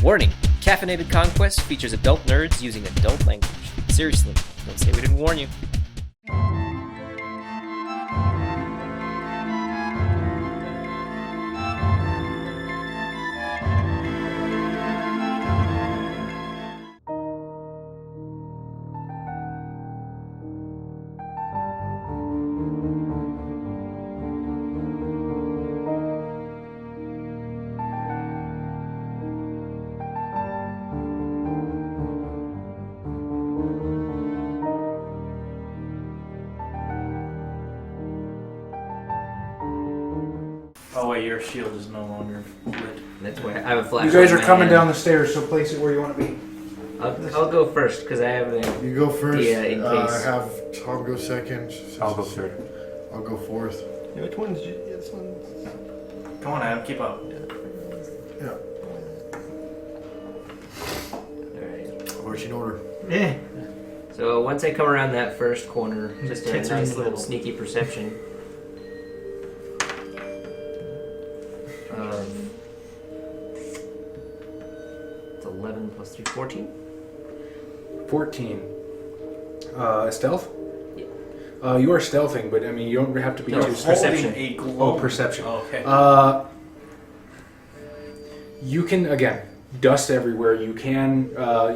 Warning, Caffeinated Conquest features adult nerds using adult language. Seriously, don't say we didn't warn you. Oh wait, your shield is no longer lit. That's why I have a flashlight. You guys are in my coming hand. down the stairs, so place it where you want to be. I'll go first because I have a. You go first. In case. I have Tom go second. I'll go third. I'll go fourth. Yeah, which one's this one? Come on, Adam, keep up. Yeah. Alright. Marching order. Yeah. So once I come around that first corner, just a Tits are nice little. little sneaky perception. It's 11 plus 3, 14. 14. Stealth? Yeah. You are stealthing, but I mean, you don't have to be No, too it's stealthy. perception. A globe. Oh, perception. Oh, okay. You can, again, dust everywhere. You can,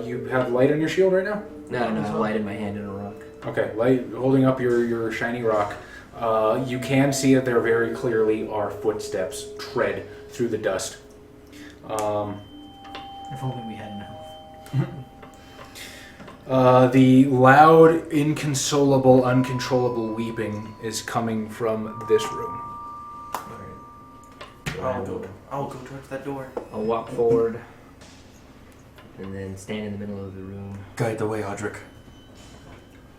you have light on your shield right now? No, I have light in my hand and a rock. Okay, light, holding up your shiny rock. You can see that there very clearly are footsteps tread through the dust. If only we had enough. The loud, inconsolable, uncontrollable weeping is coming from this room. Alright. I'll go towards that door. I'll walk forward and then stand in the middle of the room. Guide the way, Audric.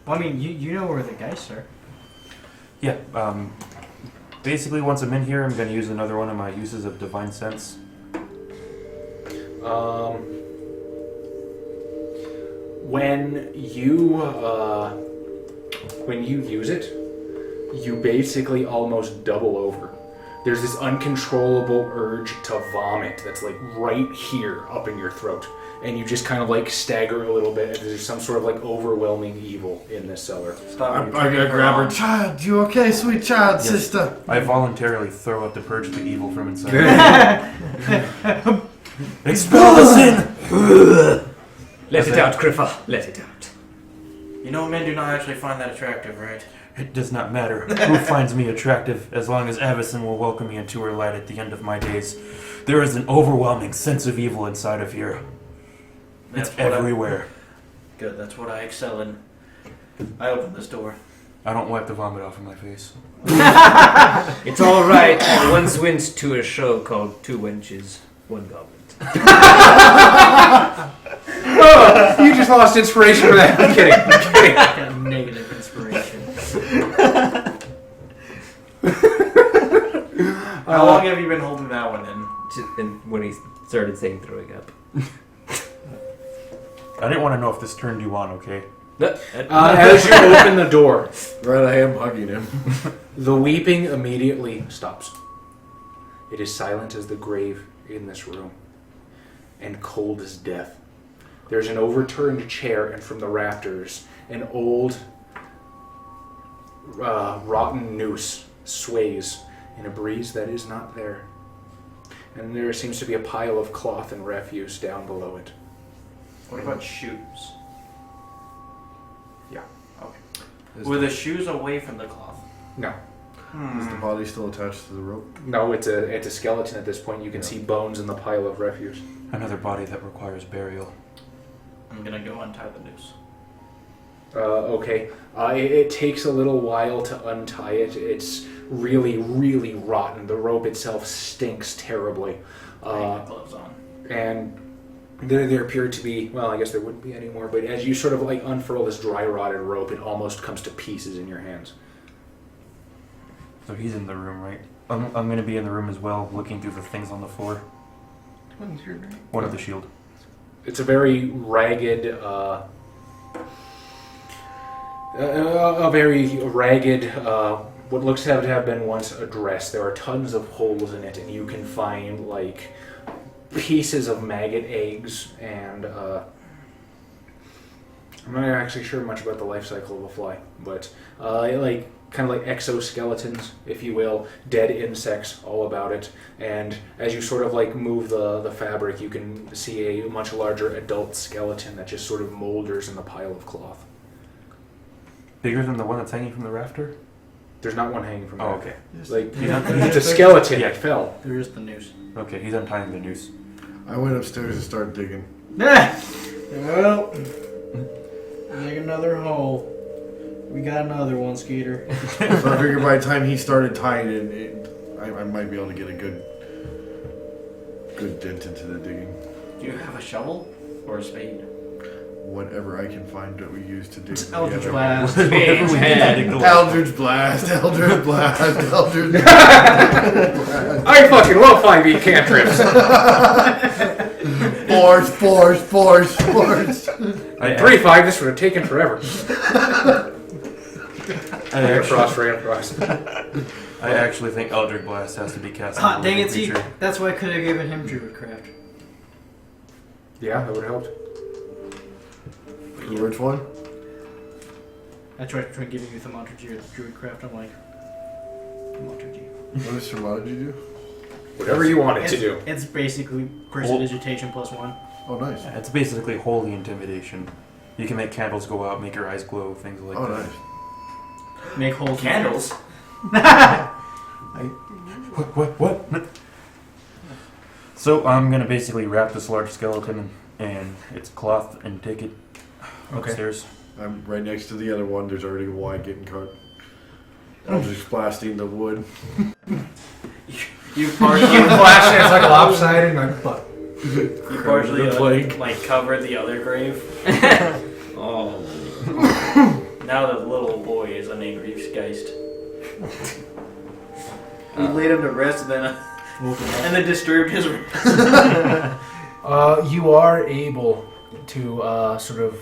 Well, I mean, you know where the guys are. Yeah, basically once I'm in here, I'm going to use another one of my uses of Divine Sense. When you use it, you basically almost double over. There's this uncontrollable urge to vomit that's like right here up in your throat. And you just kind of like stagger a little bit, and there's some sort of like overwhelming evil in this cellar. Stop. I gotta grab her. Child, you okay, sweet child, Yes. sister? I voluntarily throw out the purge the evil from inside. Expel the sin! Let it out, Griffa. Let it out. You know, men do not actually find that attractive, right? It does not matter who finds me attractive, as long as Avacynian will welcome me into her light at the end of my days. There is an overwhelming sense of evil inside of here. It's That's what everywhere. Good, that's what I excel in. I open this door. I don't wipe the vomit off of my face. It's alright. I once went to a show called Two Wenches, One Goblet. Oh, you just lost inspiration for that. I'm kidding. I'm kidding. Got negative inspiration. How long have you been holding that one in? And when he started saying throwing up. I didn't want to know if this turned you on, okay? As you open the door, Right, I am hugging him. the weeping immediately stops. It is silent as the grave in this room, and cold as death. There's an overturned chair, and from the rafters, an old, rotten noose sways in a breeze that is not there. And there seems to be a pile of cloth and refuse down below it. What about shoes? Yeah. Okay. Were the shoes away from the cloth? No. Is the body still attached to the rope? No, it's a skeleton at this point. You can see bones in the pile of refuse. Another body that requires burial. I'm gonna go untie the noose. Okay. It takes a little while to untie it. It's really, really rotten. The rope itself stinks terribly. I have my gloves on. And there appear to be, well, I guess there wouldn't be any more, but as you sort of like unfurl this dry rotted rope, it almost comes to pieces in your hands. So he's in the room, right? I'm going to be in the room as well, looking through the things on the floor. One of the shield. It's a very ragged, what looks to have been once a dress. There are tons of holes in it, and you can find like pieces of maggot eggs, and I'm not actually sure much about the life cycle of a fly, but like kind of like exoskeletons, if you will, dead insects, all about it. And as you sort of like move the fabric, you can see a much larger adult skeleton that just sort of molders in the pile of cloth. Bigger than the one that's hanging from the rafter? There's not one hanging from there. Oh, okay. Like, it's a skeleton that fell. There is the news. Okay, he's untying the noose. I went upstairs and started digging. Well, dig another hole. We got another one, Skeeter. So I figured by the time he started tying it, I might be able to get a good dent into the digging. Do you have a shovel or a spade? Whatever I can find that we use to dig. Eldritch together. Blast. Big head. Eldritch Blast, Eldritch Blast, Eldritch Blast. I fucking love 5e cantrips. Force. 3-5, this would have taken forever. Right across. I actually think Eldritch Blast has to be cast. Hot on a dang it, living see, creature. that's why I could have given him Druidcraft. Yeah, that would have helped. Which one? I tried giving you Thaumaturgy or Druidcraft, I'm like, Thaumaturgy. What does Thaumaturgy do? Whatever you want it to do. It's basically prestidigitation +1. Oh, nice. Yeah, it's basically holy intimidation. You can make candles go out, make your eyes glow, things like Oh, that. nice. Make holes. Candles? What? So I'm gonna basically wrap this large skeleton in its cloth and take it upstairs. I'm right next to the other one. There's already a wine getting cut. I'm just blasting the wood. You partially, Flash it's like lopsided and like fuck. you partially The plague. like covered the other grave. Oh. Now the little boy is an angry geist. We laid him to rest and then disturbed his rest. You are able to sort of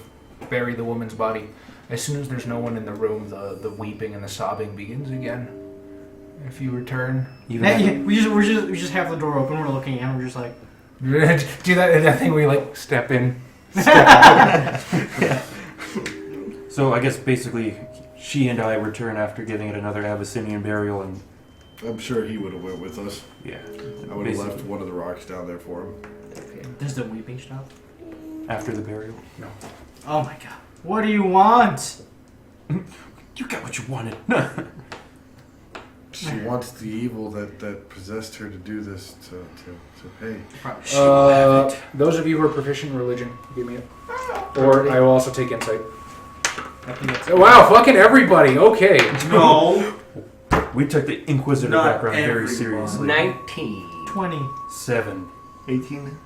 bury the woman's body. As soon as there's no one in the room, the weeping and the sobbing begins again. If you return, We just have the door open. We're looking at him. We're just like, do that thing where you like step in. So I guess basically she and I return after giving it another Avacynian burial, and I'm sure he would have went with us. yeah. I would have left one of the rocks down there for him. does the weeping stop? After the burial. No. Oh my god. What do you want? You got what you wanted. She wants the evil that possessed her to do this to pay. Those of you who are proficient in religion, give me it. Or I will also take insight. Oh, wow, fucking everybody. Okay. No. We took the Inquisitor Not background very everyone. seriously. 19. 20. 7. 18.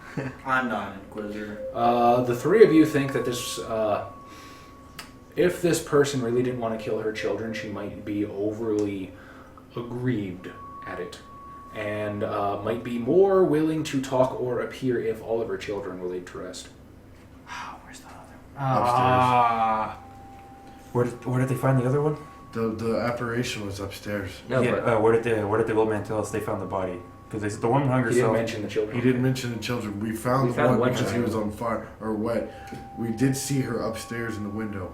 I'm not an inquisitor. The three of you think that this, if this person really didn't want to kill her children, she might be overly aggrieved at it, and might be more willing to talk or appear if all of her children were laid to rest. Where's the other? Where did they find the other one? The apparition was upstairs. No, yeah. but Where did the old man tell us they found the body? Because the woman hung He didn't herself. mention the children. He didn't mention the children. We found found one one because he child. was on fire or wet. We did see her upstairs in the window.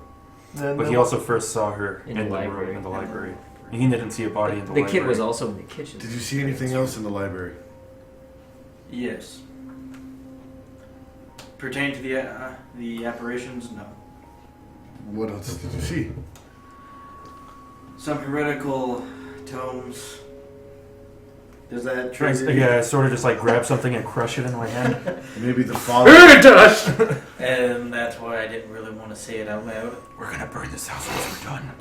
But he also first saw her In in the the library. room in the library. He didn't see a body in the the library. kid was also in the kitchen. Did you see anything else in the library? Yes. Pertaining to the apparitions, no. What else did you see? Some heretical tomes. Does that Thanks. trigger you? Yeah, I sort of just like grab something and crush it in my hand. Maybe the father. Dust! And that's why I didn't really want to say it out loud. We're gonna burn this house once we're done.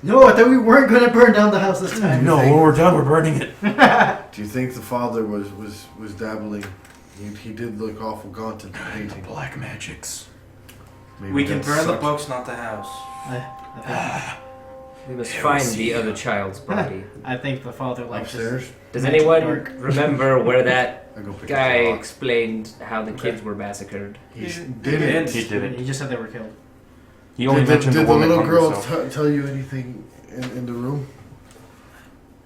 No, I thought we weren't going to burn down the house this time. No, when we're done, we're burning it. Do you think the father was dabbling? He did look awful gaunt in the painting. Black magics. Maybe We can that burn the sucked. books, not the house. We must find the other child's body. I think the father likes Upstairs? Does Magic anyone dark. remember where that I go pick guy up the rock. explained how the kids were massacred? He Didn't. didn't. He didn't. He just said they were killed. He only Did mentioned the the woman little hung girl herself. tell you anything in the room?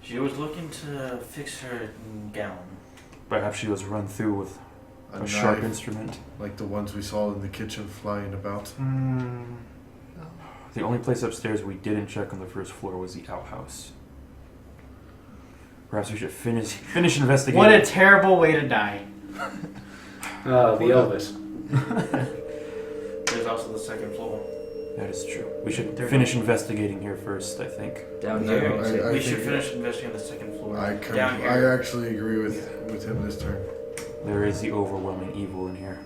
She was looking to fix her gown. Perhaps she was run through with A sharp knife, instrument. like the ones we saw in the kitchen flying about. The only place upstairs we didn't check on the first floor was the outhouse. Perhaps we should finish investigating. What a terrible way to die. The Elvis. There's also the second floor. That is true. We should finish investigating here first, I think. Down No, here. I We should think- finish investigating the second floor. I actually agree with him this turn. There is the overwhelming evil in here.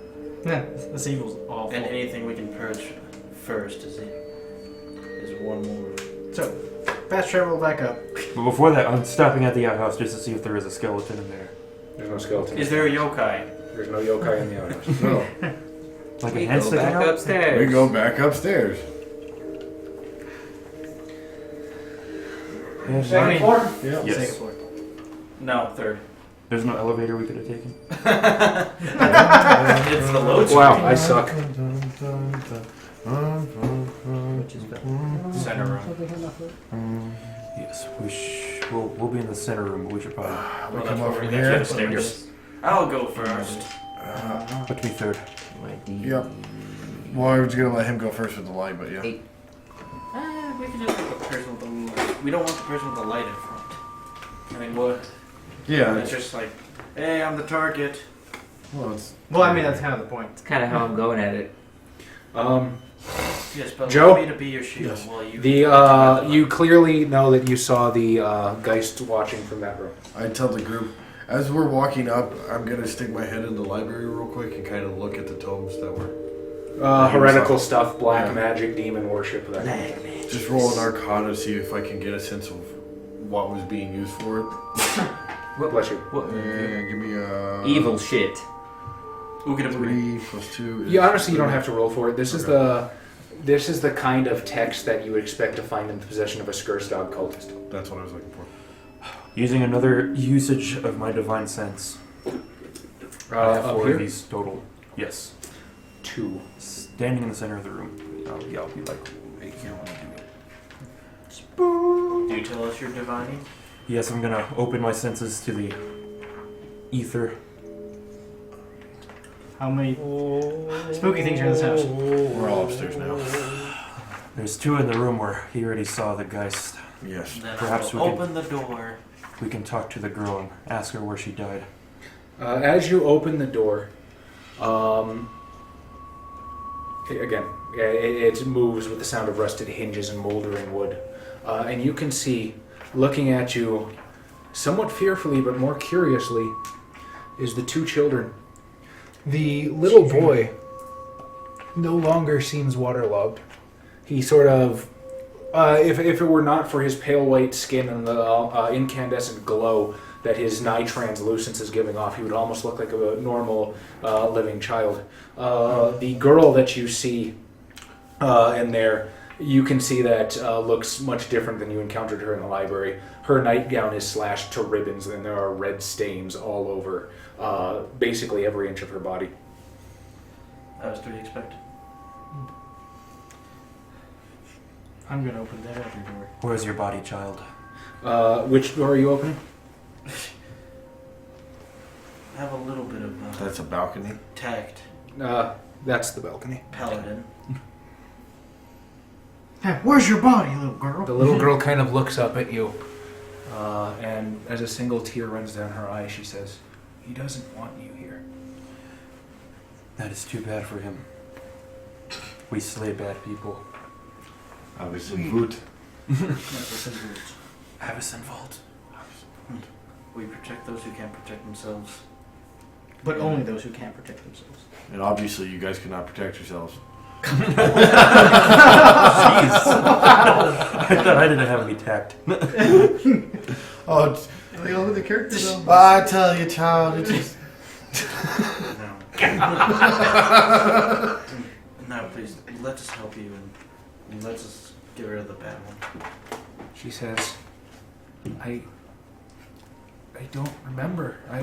Yeah, this evil's awful. And anything we can purge first is one more. So, fast travel back up. But before that, I'm stopping at the outhouse just to see if there is a skeleton in there. There's no skeleton. Is there a yokai? There's no yokai in the outhouse. No, Like We a hand go sticking back out? upstairs. we go back upstairs. Yes. Second floor? Yeah. Yes. Second floor. No, third. There's no elevator we could have taken? It's the load Wow, I suck. Which is center room. Yes, we'll be in the center room, but we should probably We Well, come that's up where from we here. get stairs. I'll go first. put me third. my D. Yep. Well, I was gonna let him go first with the light, but yeah. Eight. We can just put the person with the light. We don't want the person with the light in front. I mean, what? Yeah. It's just like, hey, I'm the target. Well, it's Well, I mean, that's kind of the point. That's kind of how I'm going at it. Yes, but Joe? allow me to be your shield Yes. while you. You clearly know that you saw the Geist watching from that room. I tell the group as we're walking up, I'm gonna stick my head in the library real quick and kind of look at the tomes that were. Heretical stuff, black Yeah. magic, demon worship, that kind of thing. Just roll an Arcana to see if I can get a sense of what was being used for it. Bless you. And give me a Evil shit. Ooga 3 plus 2. Yeah, honestly, you don't have to roll for it. This is the kind of text that you would expect to find in the possession of a Skursdog cultist. That's what I was looking for. Using another usage of my divine sense. I have Up 4 here? of these total. Yes. 2. Standing in the center of the room. I'll be like, hey, you know what I'm doing. Do you tell us you're divining? Yes, I'm gonna open my senses to the ether. How many spooky things are in this house? We're all upstairs now. There's 2 in the room where he already saw the Geist. Yes. Then Perhaps I we will could- open the door. We can talk to the girl and ask her where she died. As you open the door, again, it moves with the sound of rusted hinges and moldering wood. And you can see, looking at you somewhat fearfully but more curiously, is the 2 children. The little boy no longer seems waterlogged. He sort of, if it were not for his pale white skin and the incandescent glow that his nigh translucence is giving off, he would almost look like a normal living child. The girl that you see in there, you can see that looks much different than you encountered her in the library. Her nightgown is slashed to ribbons and there are red stains all over basically every inch of her body. As to be expected. I'm gonna open that other door. Where's your body, child? Which door are you opening? I have a little bit of That's a balcony. tact, That's the balcony. paladin. Hey, where's your body, little girl? The little girl kind of looks up at you, and as a single tear runs down her eye, she says, "He doesn't want you here." That is too bad for him. We slay bad people. Obviously, Voot. Avacyn Vault. We protect those who can't protect themselves. But only those who can't protect themselves. And obviously, you guys cannot protect yourselves. Jeez. I thought I didn't have any tact. Oh, Look at the characters. I tell you, child, it's just. No, please, let us help you and let us get rid of the bad one. She says, I don't remember. I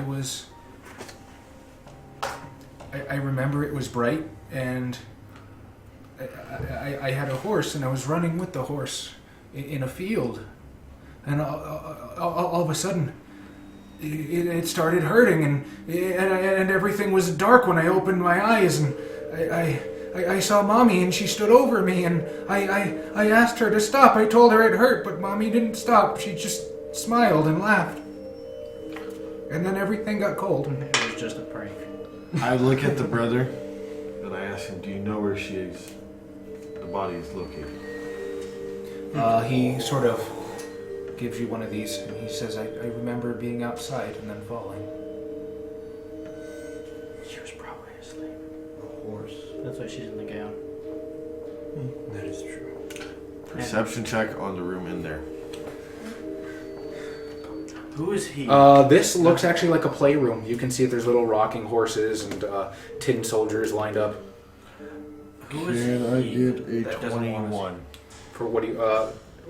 remember it was bright, and I had a horse, and I was running with the horse in a field, and all of a sudden, it started hurting, and everything was dark when I opened my eyes, and I saw Mommy, and she stood over me, and I asked her to stop. I told her it hurt, but Mommy didn't stop. She just smiled and laughed. And then everything got cold. It was just a prank. I look at the brother and I ask him, do you know where the body is located? He sort of gives you one of these, and he says, I remember being outside and then falling. She was probably asleep. A horse. That's why she's in the gown. That is true. Perception check on the room in there. Who is he? This looks actually like a playroom. You can see that there's little rocking horses and tin soldiers lined up. Who is Can I he get a that doesn't want us? 21? For what do you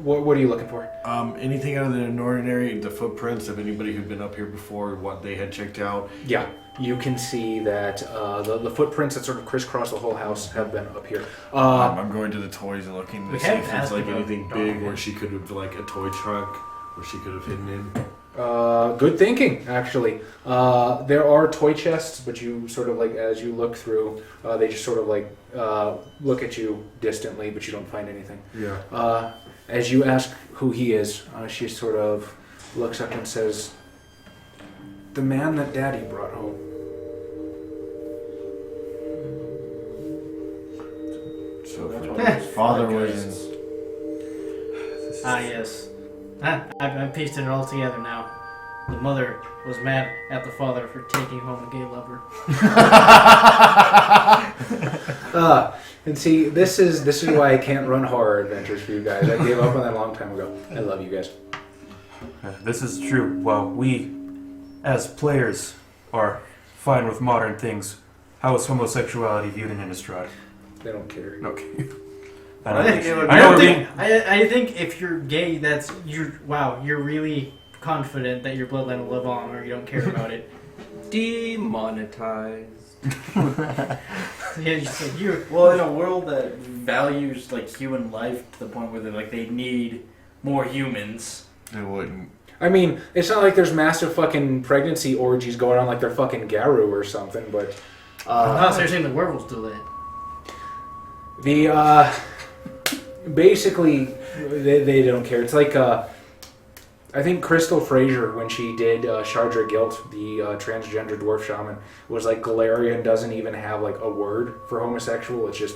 what are you looking for? Anything out of the ordinary, the footprints of anybody who'd been up here before, what they had checked out. Yeah, you can see that the footprints that sort of crisscross the whole house have been up here. I'm going to the toys and looking to We see haven't if it's asked like about anything dog big yet. where she could have, like a toy truck where she could have hidden in. Good thinking, actually. There are toy chests, but you sort of like, as you look through, they just sort of like look at you distantly, but you don't find anything. Yeah. As you ask who he is, she sort of looks up and says, "The man that Daddy brought home." So That's if what his father was in. Ah, yes. I've pieced it all together now. The mother was mad at the father for taking home a gay lover. And see, this is why I can't run horror adventures for you guys. I gave up on that a long time ago. I love you guys. This is true. While we, as players, are fine with modern things, how is homosexuality viewed in Innistrad? They don't care. Okay. I think if you're gay, you're really confident that your bloodline will live on, or you don't care about it. Demonetized. Yeah, just like you. Well, in a world that values like human life to the point where they need more humans. They wouldn't. I mean, it's not like there's massive fucking pregnancy orgies going on like they're fucking Garu or something, but... No, seriously, the werewolves do that. Basically, they don't care. It's like, I think Crystal Fraser, when she did Shardra Guilt, the transgender dwarf shaman, was like, Galarian doesn't even have like a word for homosexual. It's just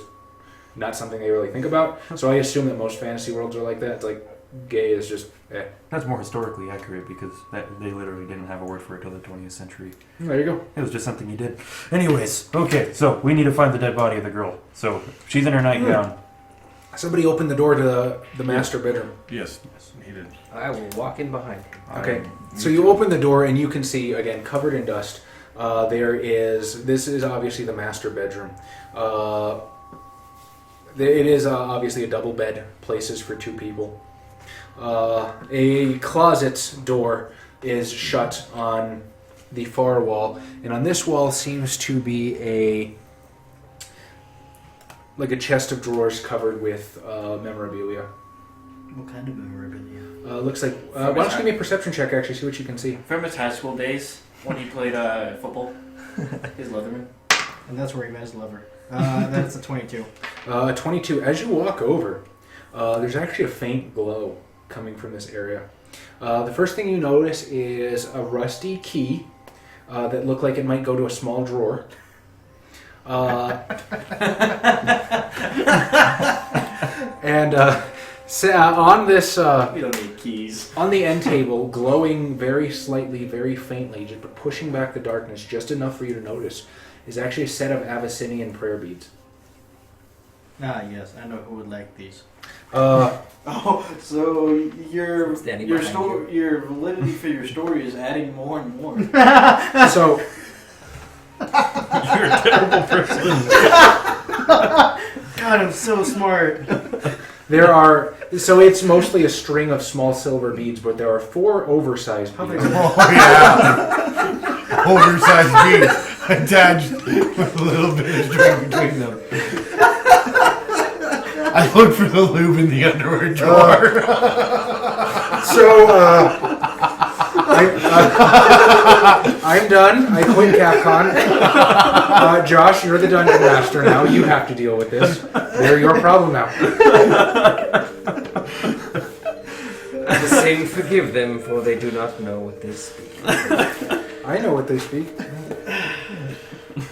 not something they really think about. So I assume that most fantasy worlds are like that. It's like, gay is just, eh. That's more historically accurate because they literally didn't have a word for it till the 20th century. There you go. It was just something you did. Anyways, okay, so we need to find the dead body of the girl. So she's in her nightgown. Somebody opened the door to the master bedroom. Yes, he did. I will walk in behind him. Okay, so you open the door and you can see, again, covered in dust, this is obviously the master bedroom. It is obviously a double bed, places for two people. A closet door is shut on the far wall, and on this wall seems to be a chest of drawers covered with memorabilia. What kind of memorabilia? Looks like. Why don't you give me a perception check? Actually, see what you can see. From his high school days when he played football, his Leatherman. And that's where he met his lover. That's a 22. 22. As you walk over, there's actually a faint glow coming from this area. The first thing you notice is a rusty key that looked like it might go to a small drawer. And on this, We don't need keys. on the end table, glowing very slightly, very faintly, just pushing back the darkness just enough for you to notice, is actually a set of Avacynian prayer beads. Ah, yes, I know who would like these. Oh, so your Standing your behind story, your validity for your story is adding more and more. So You're a terrible person. God, I'm so smart. there are, so it's mostly a string of small silver beads, but there are 4 oversized How beads. big Oh yeah. Oversized beads attached with a little bit of string between them. I look for the lube in the underwear drawer. So, I'm done. I quit Capcom. Josh, you're the dungeon master now. You have to deal with this. They're your problem now. The same forgive them, for they do not know what they speak. I know what they speak.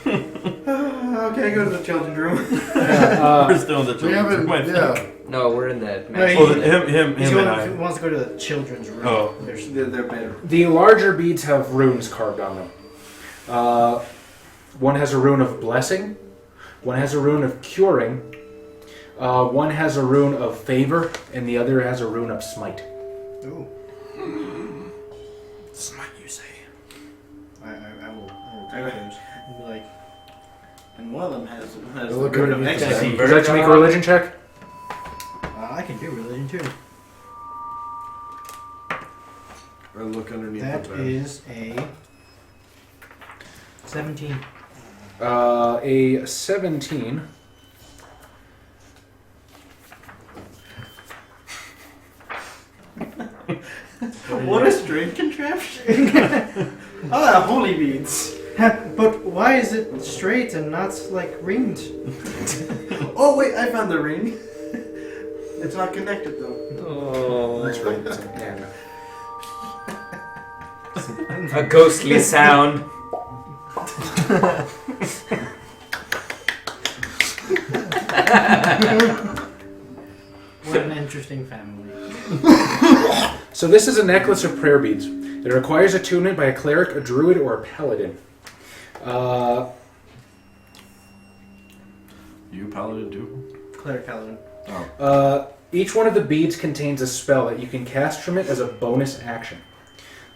Okay, go to the children's room. We're still in the We children's haven't. room, I think. Yeah. No, we're in that. No, Oh, him He and I. wants to go to the children's room. Oh. They're better. The larger beads have runes carved on them. One has a rune of blessing. One has a rune of curing. One has a rune of favor, and the other has a rune of smite. Ooh. Smite, you say? I will take those. I'll be like, And one of them has the Look root of underneath the ecstasy. Would you like to make a religion check? I can do religion too. I look underneath That the bed. is a 17. A 17. What a strange contraption. Oh, holy beads. But why is it straight and not like ringed? Oh, wait, I found the ring. It's not connected, though. Oh, That's right. It's an N. a ghostly sound. What an interesting family. So this is a necklace of prayer beads. It requires attunement by a cleric, a druid, or a paladin. You paladin too? Cleric paladin. Each one of the beads contains a spell that you can cast from it as a bonus action.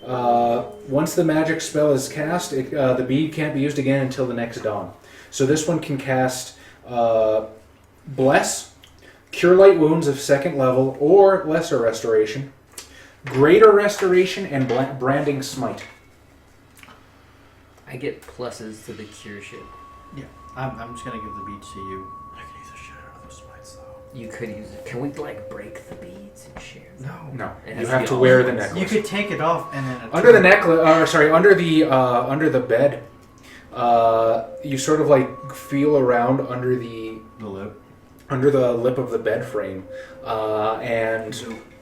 Once the magic spell is cast, the bead can't be used again until the next dawn. So this one can cast Bless, Cure Light Wounds of 2nd level, or Lesser Restoration, Greater Restoration, and Branding Smite. I get pluses to the cure shit. Yeah, I'm just gonna give the beads to you. I can use a shit out of those smites, though. You could use it. Can we like break the beads and share them? No. No, It you has have be to all wear at the once. necklace. You could take it off and then Under the necklace, under the bed, you sort of like feel around under the lip of the bed frame, and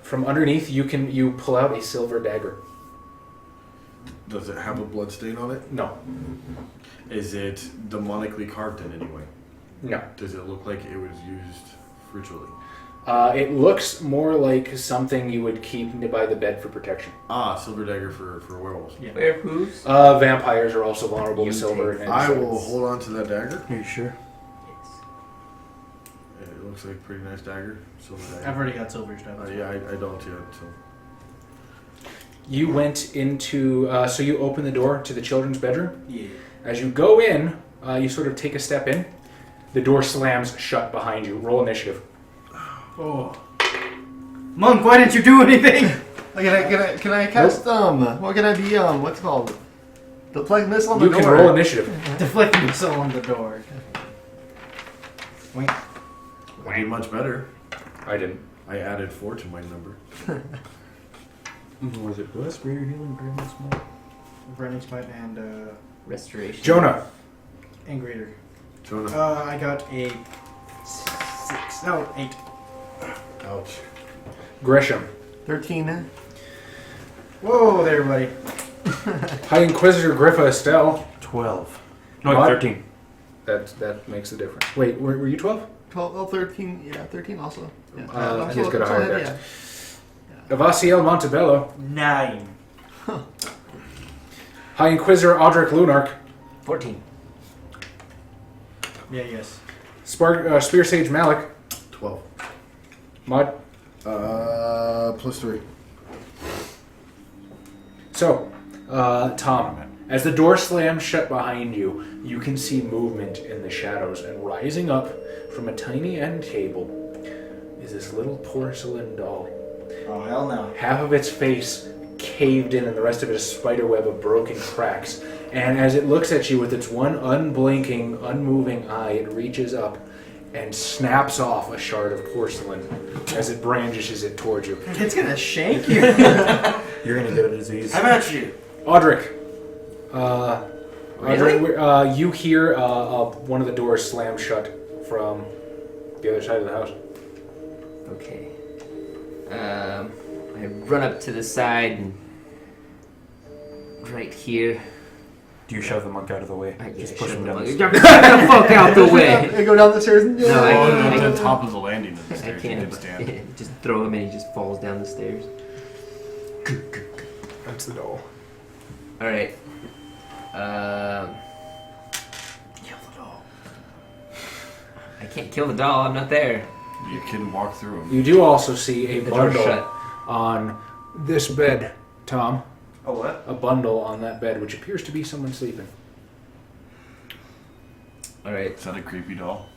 from underneath you pull out a silver dagger. Does it have a blood stain on it? No, Is it demonically carved in any way? no. Does it look like it was used ritually? It looks more like something you would keep by the bed for protection. Silver dagger for werewolves. Yeah. Werewolves? Vampires are also vulnerable You to silver. take- And I swords. will hold on to that dagger. Are you sure? Yes. It looks like a pretty nice dagger. Silver dagger. I've already got silver stuff. Yeah, I don't yet. So You went into, so you open the door to the children's bedroom. Yeah. As you go in, you sort of take a step in. The door slams shut behind you. Roll initiative. Oh. Monk, why didn't you do anything? Can I cast what can I be what's it called? The plague missile on the You door. can roll initiative. Deflect missile on the door. Wait. I'd be much better. I didn't. I added 4 to my number. Was it Bless, Greater Healing, Branding Smite? Burning Smite and Restoration. Jonah. and greater. Jonah. I got a 6. No, 8. Ouch. Gresham. 13. Whoa there, buddy. High Inquisitor Griffa Estelle. 12. No, What? 13. That makes a difference. Wait, were you 12? 12, well, 13, yeah, 13 also. Yeah. He's got a higher ahead, dex. Avaciel Montebello. 9. High Inquisitor Audric Lunark. 14. Yeah, yes. Spear Sage Malik. 12. Mud. +3. So, Tom, as the door slams shut behind you, you can see movement in the shadows, and rising up from a tiny end table is this little porcelain doll. Oh, hell no. Half of its face caved in and the rest of it is a spiderweb of broken cracks. And as it looks at you with its one unblinking, unmoving eye, it reaches up and snaps off a shard of porcelain as it brandishes it towards you. It's gonna shake you. You're gonna get a disease. How about you? Audric. Really? Audric, you hear one of the doors slam shut from the other side of the house. Okay. I run up to the side and right here. Do you shove the monk out of the way? Just push him down. Get the fuck out the way! I go down the stairs and No, I Go can't. to the top of the landing of the I stairs. can't. You can stand. Just throw him and he just falls down the stairs. That's the doll. All right. Kill the doll. I can't kill the doll. I'm not there. You can walk through them. You do also see a The door's bundle shut. on this bed, Tom. A what? A bundle on that bed, which appears to be someone sleeping. All right. Is that a creepy doll?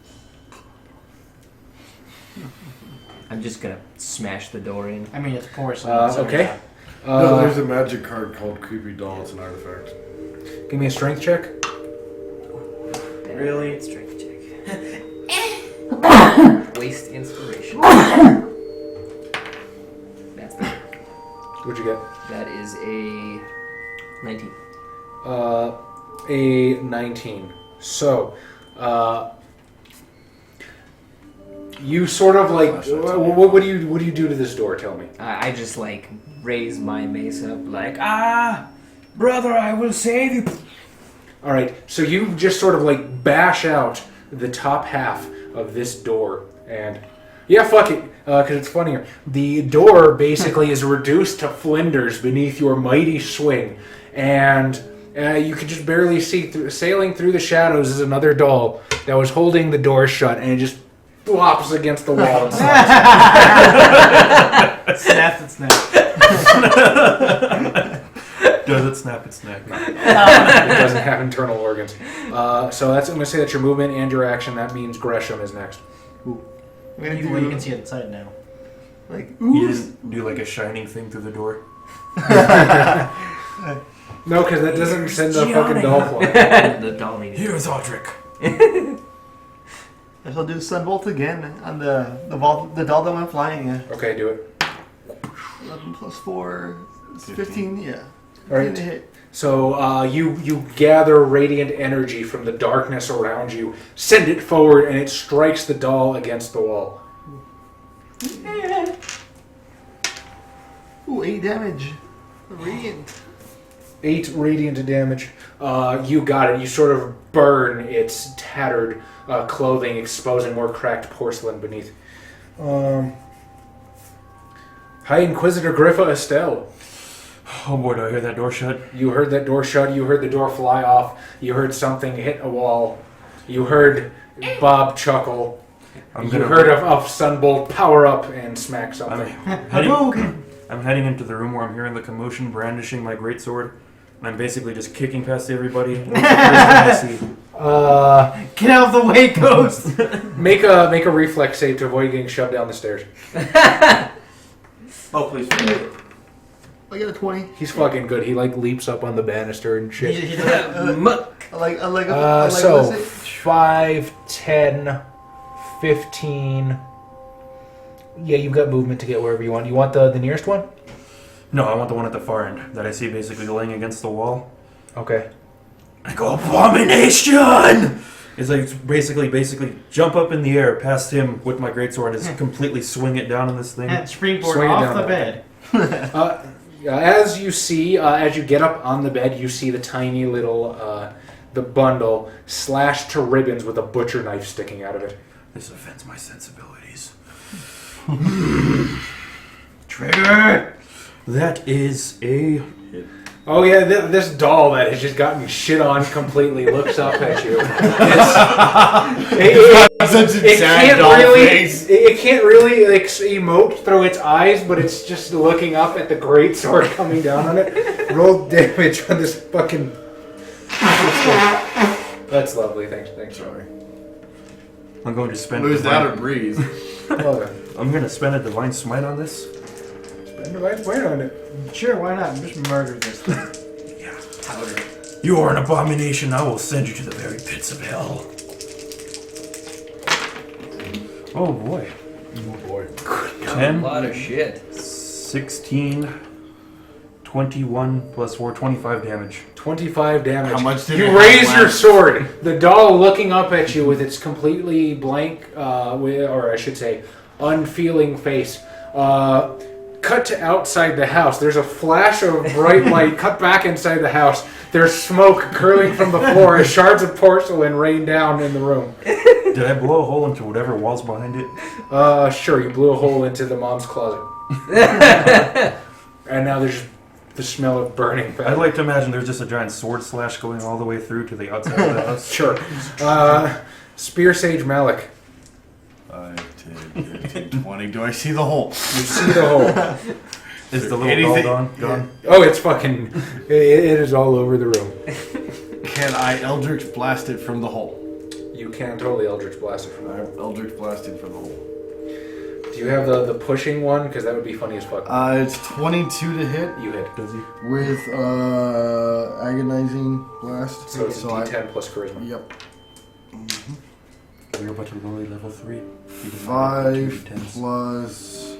I'm just gonna smash the door in. I mean, it's porcelain. so Okay. yeah. No, there's a magic card called Creepy Doll. It's an artifact. Give me a strength check. Really? Strength check. Waste inspiration. That's better. What'd you get? That is a 19. A 19. So, you sort of like. What do you do to this door? Tell me. I just like raise my mace up like Brother, I will save you. All right. So you just sort of like bash out the top half of this door, and yeah, fuck it, because it's funnier. The door basically is reduced to flinders beneath your mighty swing, and you can just barely see through. Sailing through the shadows is another doll that was holding the door shut, and it just flops against the wall. And Snap and snap. Does it snap and snap? it doesn't have internal organs. So I'm going to say that's your movement and your action. That means Gresham is next. I'm gonna You, do well, you can see it inside now. like You ooze. didn't do like a shining thing through the door? No, because that doesn't send the fucking doll flying. the doll needed. Here's Audric. I shall do Sunbolt again on the doll that went flying. Okay, do it. 11 plus 4 is 15. Yeah. All right. To hit. So you gather radiant energy from the darkness around you, send it forward, and it strikes the doll against the wall. Ooh, 8 damage. Radiant. 8 radiant damage. You got it. You sort of burn its tattered clothing, exposing more cracked porcelain beneath. High Inquisitor Griffa Estelle. Oh boy, do I hear that door shut? You heard that door shut. You heard the door fly off. You heard something hit a wall. You heard Bob chuckle. You heard of Sunbolt power up and smack something. I'm heading into the room where I'm hearing the commotion, brandishing my greatsword, and I'm basically just kicking past everybody. And what's the first thing I see? Get out of the way, ghost! Make a reflex save to avoid getting shoved down the stairs. Oh, please. Forget. I got a 20. He's fucking good. He like leaps up on the banister and shit. He does Muck. I like So what's it? 5, 10, 15. Yeah, you've got movement to get wherever you want. You want the nearest one? No, I want the one at the far end that I see basically laying against the wall. Okay. I go, abomination! It's like basically jump up in the air past him with my greatsword and just completely swing it down on this thing. And springboard Swing it off down the there. bed. As you see, as you get up on the bed, you see the tiny little the bundle slashed to ribbons with a butcher knife sticking out of it. This offends my sensibilities. Trigger! That is a... Oh yeah, this doll that has just gotten shit on completely looks up at you. It can't really like emote through its eyes, but it's just looking up at the greatsword coming down on it. Roll damage on this fucking. That's lovely. Thanks. Sorry. I'm going to spend... Lose that or breeze. I'm going to spend a divine smite on this. Spend divine smite on it. Sure, why not? Just murder this thing. Powder. You are an abomination. I will send you to the very pits of hell. Oh boy. Oh boy. 10, A lot of shit. 16, 21 plus 4, 25 damage. 25 damage. How much did you it raise have your left? sword. The doll looking up at you with its completely blank, or I should say, unfeeling face. Cut to outside the house. There's a flash of bright light. Cut back inside the house. There's smoke curling from the floor as shards of porcelain rain down in the room. Did I blow a hole into whatever wall's behind it? Sure, you blew a hole into the mom's closet. And now there's the smell of burning fat. I'd like to imagine there's just a giant sword slash going all the way through to the outside of the house. Sure. Spear Sage Malik. 5, 10, 15, 20. Do I see the hole? You see the hole. Is the little anything- doll gone? Oh, it's fucking... It is all over the room. Can I Eldritch blast it from the hole? You can totally Eldritch Blast it from I there. Eldritch blasted from the hole. Do you have the pushing one? Because that would be funny as fuck. It's 22 to hit You hit. Does he? With agonizing blast. So it's a I- D10 plus charisma. Yep. We're about to roll level 3. 5 plus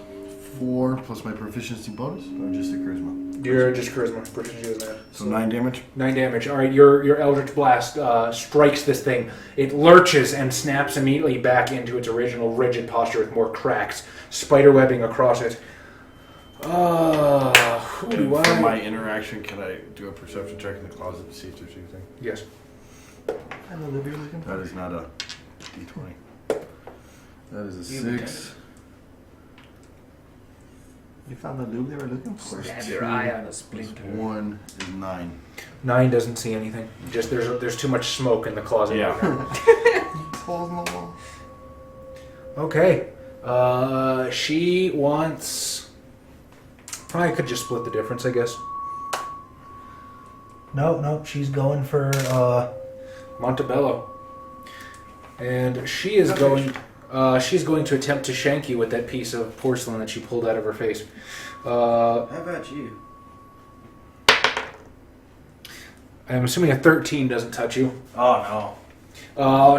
4 plus my proficiency bonus, or just the charisma? You're just charisma. Proficiency doesn't matter. So 9 damage. 9 damage. All right, your Eldritch Blast strikes this thing. It lurches and snaps immediately back into its original rigid posture with more cracks, spiderwebbing across it. Who do For I? my interaction, can I do a perception check in the closet to see if there's anything? Yes. That is not a D20. That is a You 6. You found the lube they were looking for. Stab your eye on a splinter. 1 is 9. 9 doesn't see anything. Just there's too much smoke in the closet. Yeah. Right now. Holes in the wall. Okay. She wants... I could just split the difference, I guess. No, she's going for Montebello. And she is going... she's going to attempt to shank you with that piece of porcelain that she pulled out of her face. How about you? I'm assuming a 13 doesn't touch you. Oh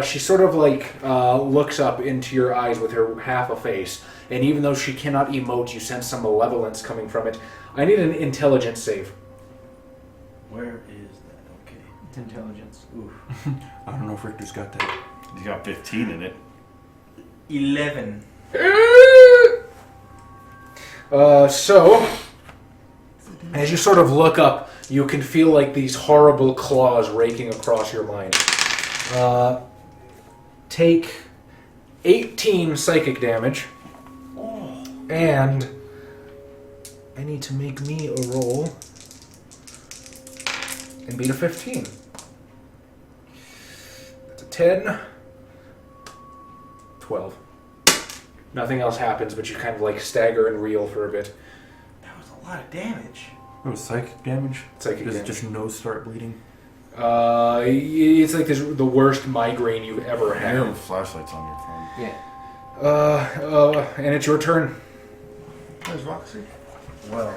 She sort of like looks up into your eyes with her half a face, and even though she cannot emote, you sense some malevolence coming from it. I need an intelligence save. no. Where is that? Okay. It's intelligence. Oof. I don't know if Richter's got that. You got 15 in it. 11. So, as you sort of look up, you can feel like these horrible claws raking across your mind. Take 18 psychic damage, and I need to make me a roll and beat a 15. That's a 10, 12. Nothing else happens, but you kind of like stagger and reel for a bit. That was a lot of damage. It was psychic damage? Psychic Does damage. just nose start bleeding? It's like the worst migraine you've ever You had. have flashlights on your phone. Yeah. And it's your turn. Where's Roxy? Well,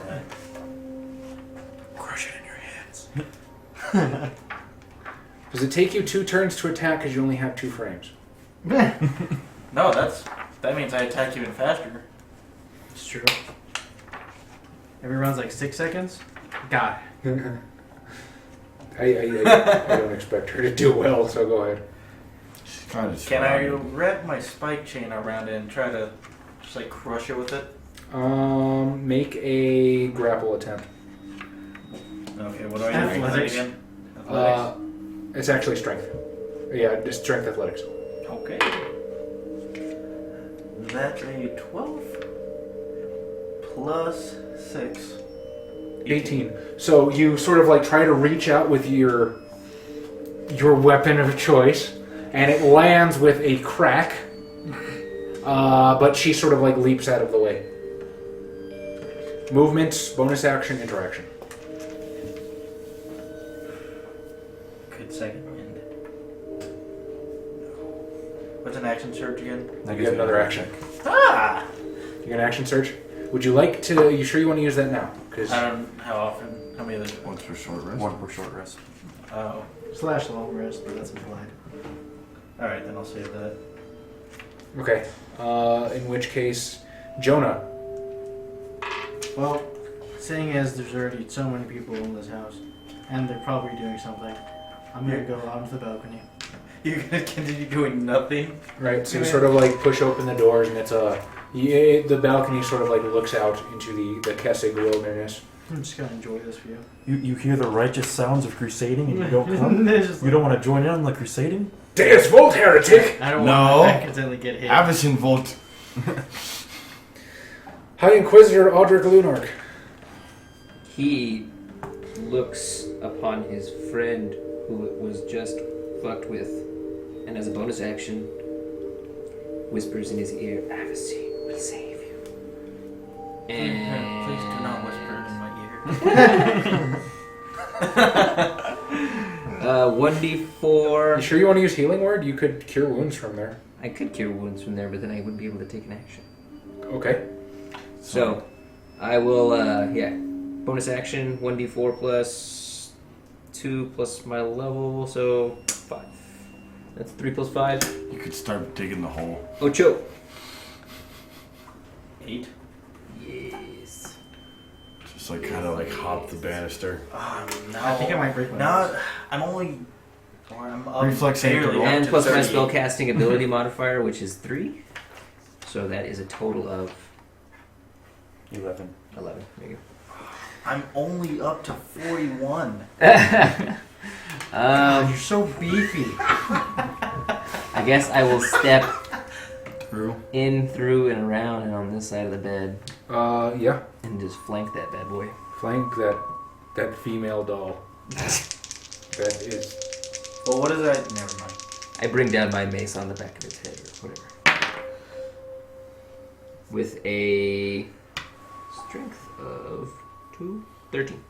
Crush it in your hands. Does it take you 2 turns to attack because you only have 2 frames? no, that means I attack even faster. It's true. Every round's like 6 seconds? God. I don't expect her to do well, so go ahead. She's kind of Can I wrap my spike chain around it and try to just like crush it with it? Make a grapple attempt. Okay, what do I do? Athletics. Again? Athletics. It's actually strength. Yeah, just strength athletics. Okay. That's a 12 plus 6. 18. So you sort of like try to reach out with your weapon of choice, and it lands with a crack. But she sort of like leaps out of the way. Movement, bonus action, interaction. Could second wind. What's an action surge again? You get another action. Ah! You get an action search. Would you like to? You sure you want to use that now? Because I don't know how often. How many of those? Once for short rest. 1 per short rest. Oh. / long rest, but that's implied. Alright, then I'll save that. Okay. In which case, Jonah. Well, seeing as there's already so many people in this house, and they're probably doing something, I'm gonna go out onto the balcony. You're gonna continue doing nothing? Right, so you sort of like push open the doors, and it's the balcony sort of like looks out into the Kessig wilderness. I'm just gonna enjoy this view. You hear the righteous sounds of crusading and you don't come? You don't want to join in on the crusading? Deus Volt, heretic! I don't No. want to accidentally get hit. Avacyn Volt. High Inquisitor Audric Lunark. He looks upon his friend who was just fucked with, and as a bonus action, whispers in his ear, Avacy will save you. And Please do not whisper in my ear. 1d4. You sure you want to use Healing Word? You could cure wounds from there. I could cure wounds from there, but then I wouldn't be able to take an action. Okay. So, I will, bonus action, 1d4 plus 2 plus my level, so 5. That's 3 plus 5. You could start digging the hole. Ocho. 8. Yes. Just like kind of like hop the banister. No. I think I might break my No, I'm only... Or I'm up Reflex save to barely roll. up And to plus my 38. spellcasting ability modifier, which is 3. So that is a total of 11. 11. There you I'm only up to 41. go. You're so beefy. I guess I will step Through. in, through, and around and on this side of the bed Yeah. and just flank that bad boy. Flank that female doll. That is... Well, what is that? Never mind. I bring down my mace on the back of its head or whatever. With a strength of 2, 13.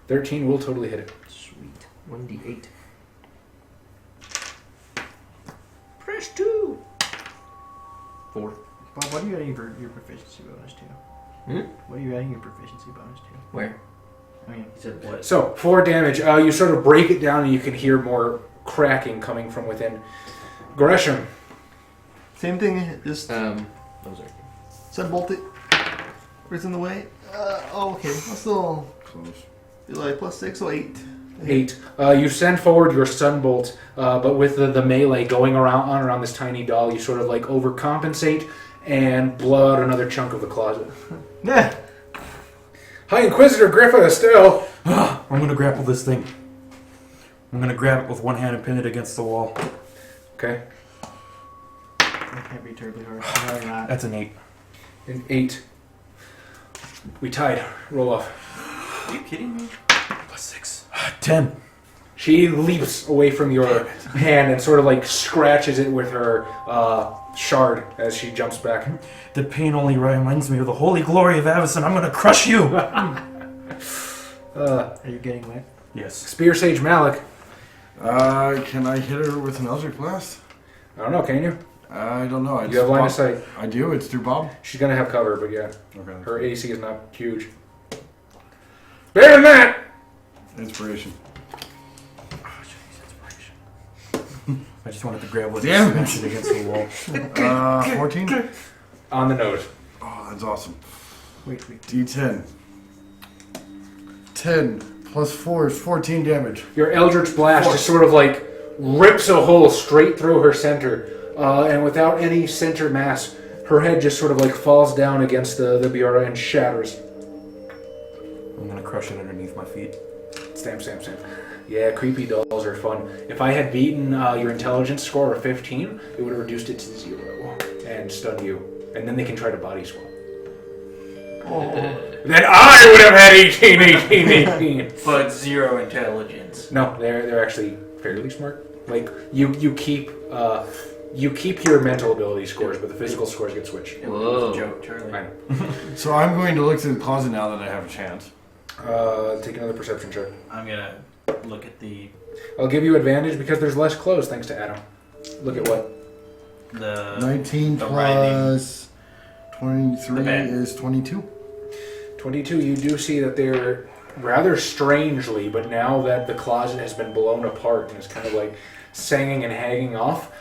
13 will totally hit it. Sweet. 1d8. Press 2. 4. Bob, what are you adding your proficiency bonus to? Hmm? What are you adding your proficiency bonus to? Where? I mean, He said what? So, 4 damage. You sort of break it down and you can hear more cracking coming from within. Gresham. Same thing, just Those are... sunbolt it. Where's in the way? Okay. I'll still Close. do like +6, so 8. 8. You send forward your sunbolt, but with the melee going around this tiny doll, you sort of like overcompensate and blow out another chunk of the closet. yeah. High Inquisitor Griffa Estelle. I'm going to grapple this thing. I'm going to grab it with one hand and pin it against the wall. Okay. That can't be terribly hard. No, you're not. That's an 8. An 8. We tied. Roll off. Are you kidding me? +6. 10. She leaps away from your hand and sort of like scratches it with her shard as she jumps back. The pain only reminds me of the holy glory of Avacyn. I'm going to crush you! Are you getting wet? Yes. Spear Sage Malik. Can I hit her with an Eldritch Blast? I don't know, can you? I don't know. You have line of sight. I do. It's through Bob. She's going to have cover, but yeah. Okay. Her AC is not huge. Better than that! Inspiration. I just wanted to grab with Damn it and smash it against the wall. 14? On the nose. Oh, that's awesome. Wait. D10. 10 plus 4 is 14 damage. Your Eldritch Blast just sort of like rips a hole straight through her center. And without any center mass, her head just sort of like falls down against the Biora and shatters. I'm going to crush it underneath my feet. Stamp. Yeah, creepy dolls are fun. If I had beaten your intelligence score of 15, it would have reduced it to 0 and stunned you. And then they can try to body swap. Then I would have had 18. But 0 intelligence. No, they're actually fairly smart. Like you keep your mental ability scores, but the physical scores get switched. It was a joke, Charlie. I know. So I'm going to look through the closet now that I have a chance. Take another perception check. I'm gonna look at the I'll give you advantage because there's less clothes thanks to Adam. Look at what? 19 the plus 23 The bed. is 22. 22. You do see that they're rather strangely, but now that the closet has been blown apart and is kind of like sanging and hanging off,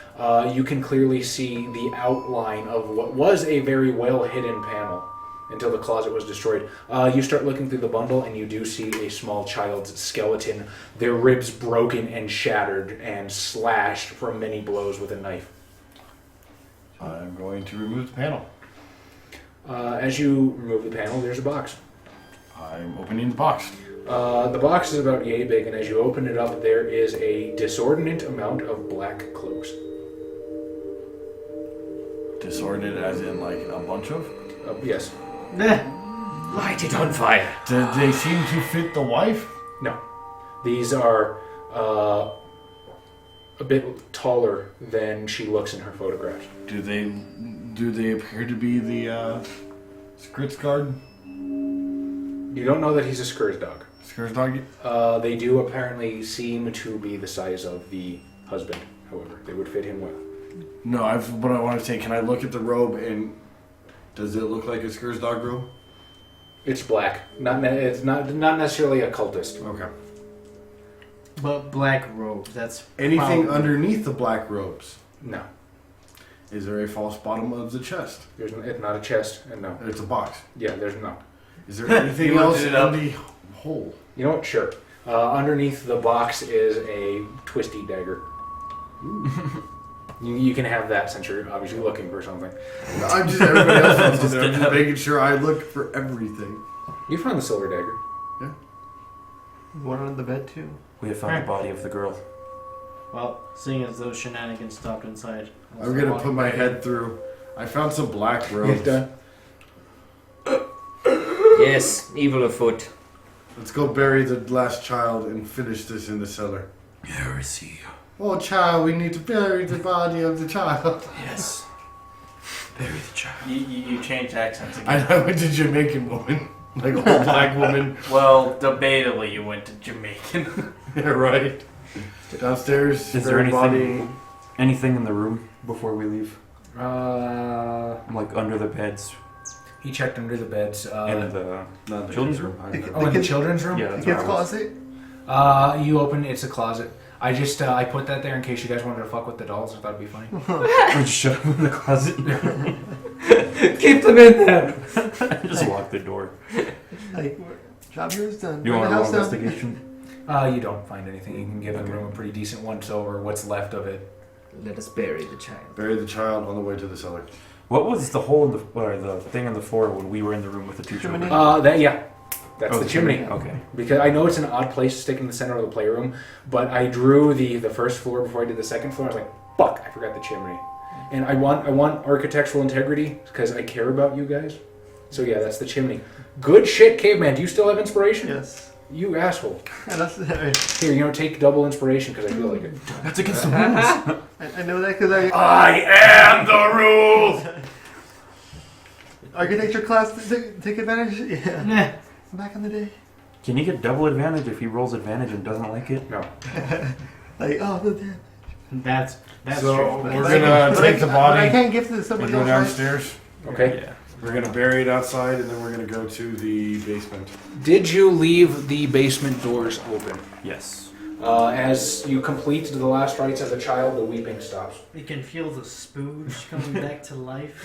you can clearly see the outline of what was a very well-hidden panel until the closet was destroyed. You start looking through the bundle, and you do see a small child's skeleton, their ribs broken and shattered and slashed from many blows with a knife. I'm going to remove the panel. As you remove the panel, there's a box. I'm opening the box. The box is about yay big, and as you open it up, there is a disordinate amount of black cloaks. Disordinate as in like a bunch of? Yes. Light it on fire. Did they seem to fit the wife? No. These are a bit taller than she looks in her photographs. Do they appear to be the Skritsguard? You don't know that he's a Scourge dog. Scourge dog? They do apparently seem to be the size of the husband, however. They would fit him well. No, what I want to say, can I look at the robe and does it look like a Scourge dog robe? It's black. It's not necessarily a cultist. Okay. But black robes, that's Anything probably- underneath the black robes? No. Is there a false bottom of the chest? It's not a chest, and no. It's a box. Yeah, there's not. Is there anything You else lifted in it up. the hole? You know what? Sure. Underneath the box is a twisty dagger. You can have that since you're obviously looking for something. I'm just everybody else wants to know. I'm just making sure I look for everything. You found the silver dagger. One on the bed too. We have found the body of the girl. Well, seeing as those shenanigans stopped inside, I'm gonna put my head through. I found some black robes. Done. Yes, evil afoot. Let's go bury the last child and finish this in the cellar. Heresy. Oh, child, we need to bury the body of the child. Yes. Bury the child. You changed accents again. I went to Jamaican woman, like old black woman. Well, debatably you went to Jamaican. Yeah, right. Downstairs, Is there buried anything in the room before we leave? Like Like under the beds He checked under the beds. and the Not the children's kids' room? Oh, in the children's room? Yeah, The that's kids' where I was. closet. You open it's a closet. I just I put that there in case you guys wanted to fuck with the dolls. I thought it'd be funny. We just shut them in the closet. Keep them in there. Just lock the door. Like, job here is done. You Burn want the a roll house down. investigation? You don't find anything. You can give the room a pretty decent once over. What's left of it? Let us bury the child. Bury the child on the way to the cellar. What was the hole in the or the thing on the floor when we were in the room with the two children? Chimney? That's Oh, the chimney. Okay. Because I know it's an odd place to stick in the center of the playroom, but I drew the first floor before I did the second floor. I was like, fuck, I forgot the chimney. And I want architectural integrity because I care about you guys. So yeah, that's the chimney. Good shit, caveman. Do you still have inspiration? Yes. You asshole. Yeah, that's Here, take double inspiration because I feel like it. That's against the rules. I know that because I I am the rules. architecture class take advantage. Yeah. Nah. Back in the day. Can you get double advantage if he rolls advantage and doesn't like it? No. Like, oh, That's So true. we're gonna take the But I body can't give to and somebody go else. Right? downstairs. Okay. Yeah. We're gonna bury it outside, and then we're gonna go to the basement. Did you leave the basement doors open? Yes. As you complete the last rites as a child, the weeping stops. You can feel the spooge coming back to life.